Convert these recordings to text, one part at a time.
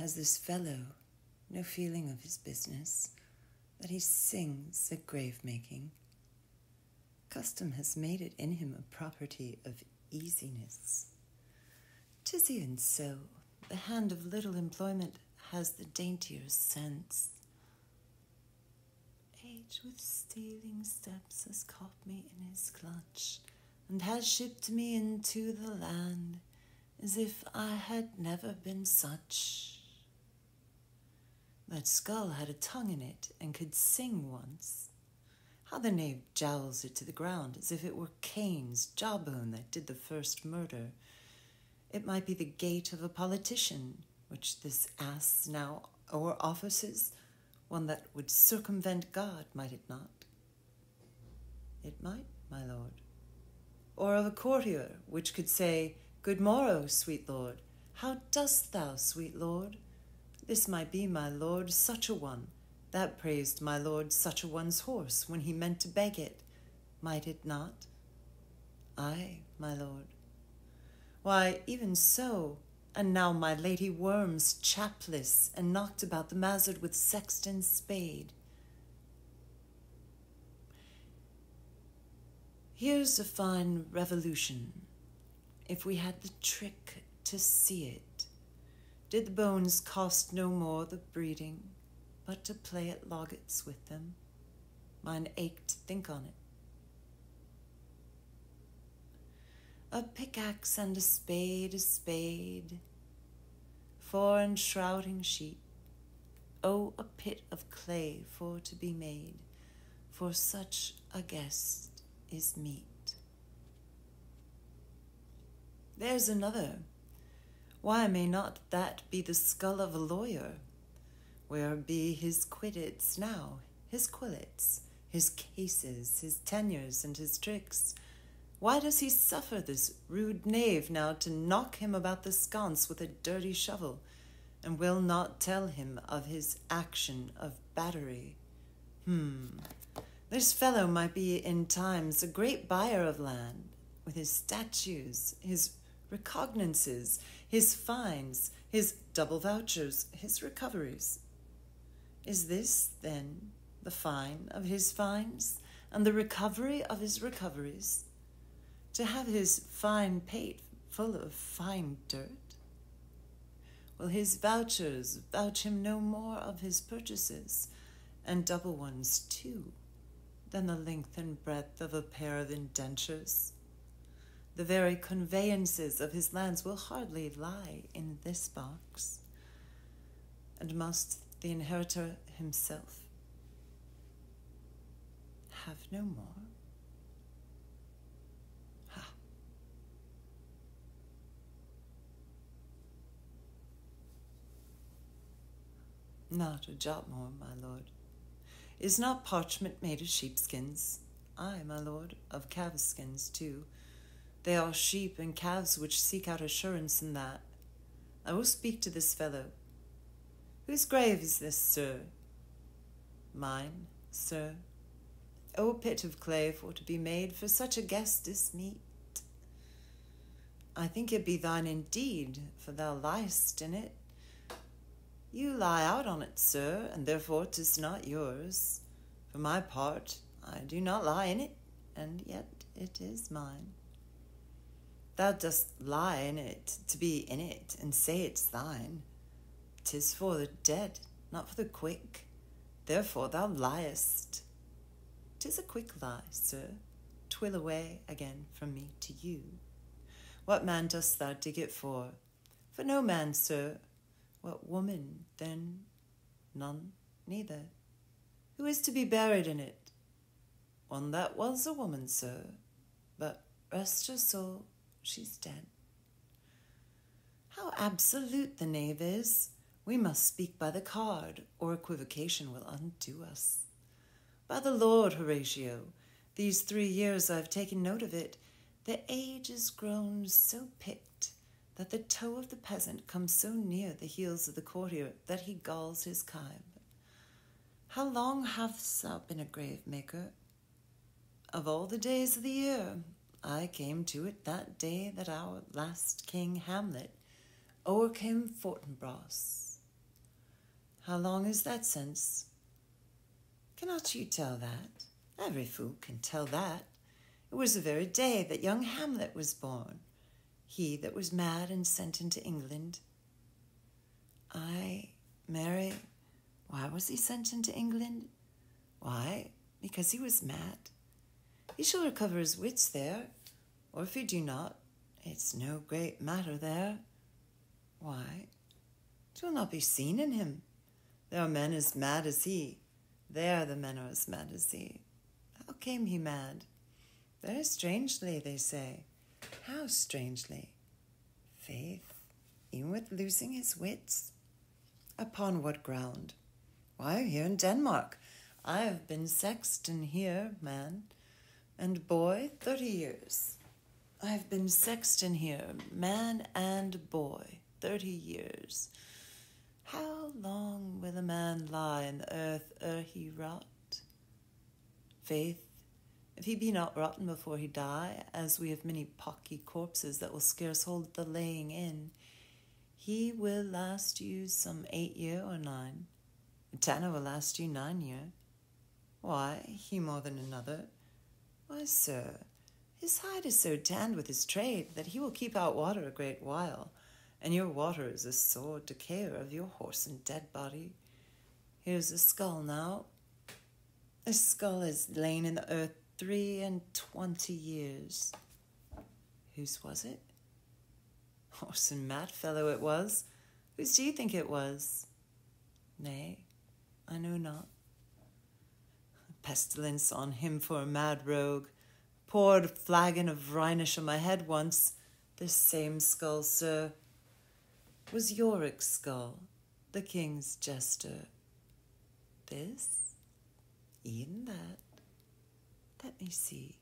has this fellow no feeling of his business, that he sings at grave-making? Custom has made it in him a property of easiness. 'Tis even so. The hand of little employment has the daintier sense. Age with stealing steps has caught me in his clutch, and has shipped me into the land as if I had never been such. That skull had a tongue in it and could sing once. How the knave jowls it to the ground as if it were Cain's jawbone that did the first murder. It might be the gait of a politician, which this ass now o'er-offices, one that would circumvent God, might it not? It might, my lord. Or of a courtier, which could say, Good morrow, sweet lord. How dost thou, sweet lord? This might be my lord such a one, that praised my lord such a one's horse when he meant to beg it, might it not? Ay, my lord. Why, even so, and now my lady worms chapless and knocked about the mazard with sexton's spade. Here's a fine revolution, if we had the trick to see it. Did the bones cost no more the breeding, but to play at loggets with them? Mine ached to think on it. A pickaxe and a spade, for enshrouding sheet. Oh, a pit of clay for to be made, for such a guest is meet. There's another. Why may not that be the skull of a lawyer? Where be his quiddits now, his quillets, his cases, his tenures, and his tricks? Why does he suffer this rude knave now to knock him about the sconce with a dirty shovel, and will not tell him of his action of battery? This fellow might be in times a great buyer of land, with his statues, his recognizances, his fines, his double vouchers, his recoveries. Is this, then, the fine of his fines, and the recovery of his recoveries? To have his fine pate full of fine dirt? Will his vouchers vouch him no more of his purchases, and double ones too, than the length and breadth of a pair of indentures? The very conveyances of his lands will hardly lie in this box, and must the inheritor himself have no more? Not a jot more, my lord. Is not parchment made of sheepskins? Ay, my lord, of calfskins too. They are sheep and calves which seek out assurance in that. I will speak to this fellow. Whose grave is this, sir? Mine, sir. Oh, a pit of clay for to be made for such a guest as meet. I think it be thine indeed, for thou liest in it. You lie out on it, sir, and therefore 'tis not yours. For my part, I do not lie in it, and yet it is mine. Thou dost lie in it to be in it, and say it's thine. 'Tis for the dead, not for the quick. Therefore thou liest. 'Tis a quick lie, sir. 'Twill away again from me to you. What man dost thou dig it for? For no man, sir. What woman, then? None, neither. Who is to be buried in it? One that was a woman, sir. But rest her soul, she's dead. How absolute the knave is! We must speak by the card, or equivocation will undo us. By the Lord, Horatio, these 3 years I've taken note of it, the age is grown so picked that the toe of the peasant comes so near the heels of the courtier that he galls his kib. How long hast thou been a grave maker? Of all the days of the year. I came to it that day that our last king Hamlet o'ercame Fortinbras. How long is that since? Cannot you tell that? Every fool can tell that. It was the very day that young Hamlet was born, he that was mad and sent into England. Ay, Mary, why was he sent into England? Why, because he was mad. He shall recover his wits there, or if he do not, it's no great matter there. Why, 'twill not be seen in him. There are men as mad as he. There the men are as mad as he. How came he mad? Very strangely, they say. How strangely? Faith, even with losing his wits. Upon what ground? Why, here in Denmark. I have been sexton here, man, and boy 30 years. I have been sexton here, man and boy, 30 years. How long will a man lie in the earth ere he rot? Faith, if he be not rotten before he die, as we have many pocky corpses that will scarce hold the laying in, he will last you some 8 year or 9. Tanner will last you 9 year. Why, he more than another? Why, sir, his hide is so tanned with his trade that he will keep out water a great while, and your water is a sore decayer of your horse and dead body. Here's a skull now. This skull has lain in the earth 23 years. Whose was it? Horse and mad fellow it was. Whose do you think it was? Nay, I know not. Pestilence on him for a mad rogue. Poured a flagon of Rhenish on my head once. This same skull, sir, was Yorick's skull, the king's jester. This, even that. Let me see.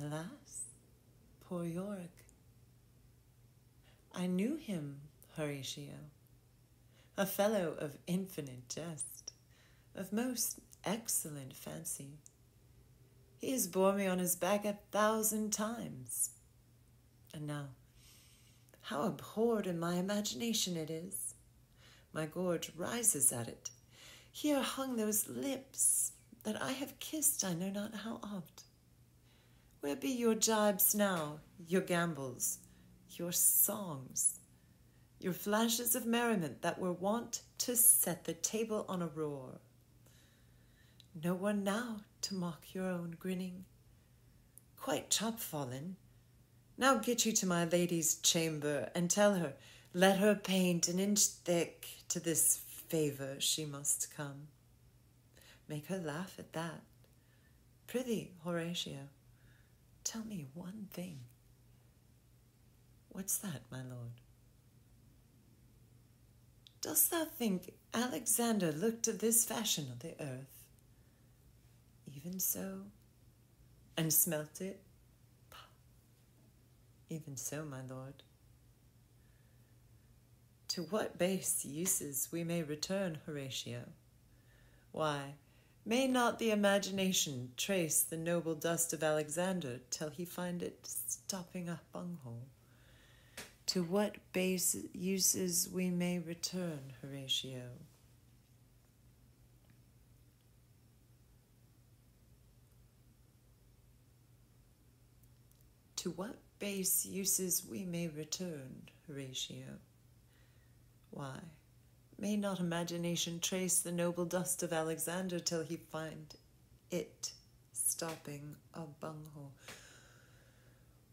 Alas, poor Yorick. I knew him, Horatio, a fellow of infinite jest, of most excellent fancy. He has borne me on his back 1,000 times. And now, how abhorred in my imagination it is. My gorge rises at it. Here hung those lips that I have kissed I know not how oft. Where be your jibes now, your gambols, your songs, your flashes of merriment that were wont to set the table on a roar? No one now to mock your own grinning. Quite chopfallen. Now get you to my lady's chamber and tell her, let her paint an inch thick to this favour she must come. Make her laugh at that. Prithee, Horatio, tell me one thing. What's that, my lord? Dost thou think Alexander looked of this fashion of the earth? Even so, and smelt it? Even so, my lord. To what base uses we may return, Horatio? Why, may not the imagination trace the noble dust of Alexander till he find it stopping a bunghole? To what base uses we may return, Horatio? To what base uses we may return, Horatio? Why, may not imagination trace the noble dust of Alexander till he find it stopping a bunghole?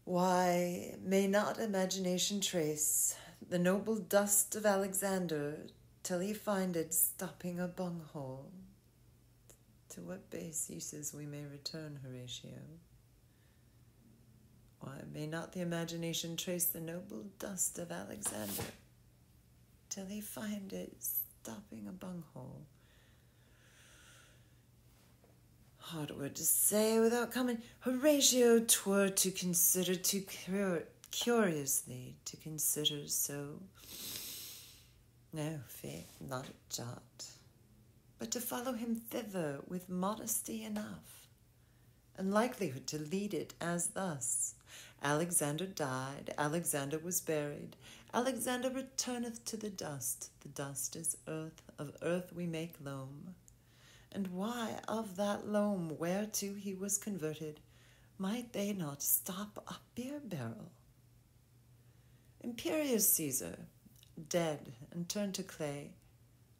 Why, may not imagination trace the noble dust of Alexander till he find it stopping a bunghole? To what base uses we may return, Horatio? Why, may not the imagination trace the noble dust of Alexander till he find it stopping a bunghole? Hard word to say without coming. Horatio, 'twere to consider too curiously to consider so. No, faith, not a jot. but to follow him thither with modesty enough, and likelihood to lead it as thus: Alexander died, Alexander was buried, Alexander returneth to the dust is earth, of earth we make loam. And why of that loam whereto he was converted might they not stop a beer barrel? Imperious Caesar, dead and turned to clay,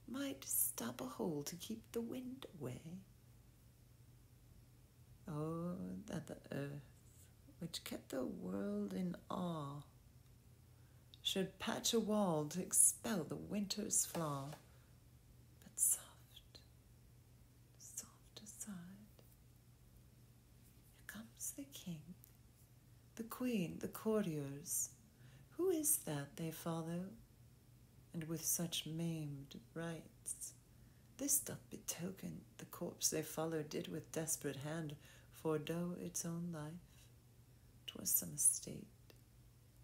might stop a hole to keep the wind away. Oh, that the earth, which kept the world in awe, should patch a wall to expel the winter's flaw. But soft, soft aside. Here comes the king, the queen, the courtiers. Who is that they follow? And with such maimed rites, this doth betoken the corpse they follow did with desperate hand forego its own life. 'Twas some estate.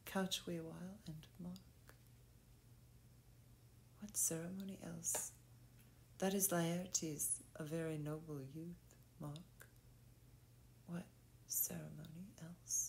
Couch we awhile and mark. What ceremony else? That is Laertes, a very noble youth, mark. What ceremony else?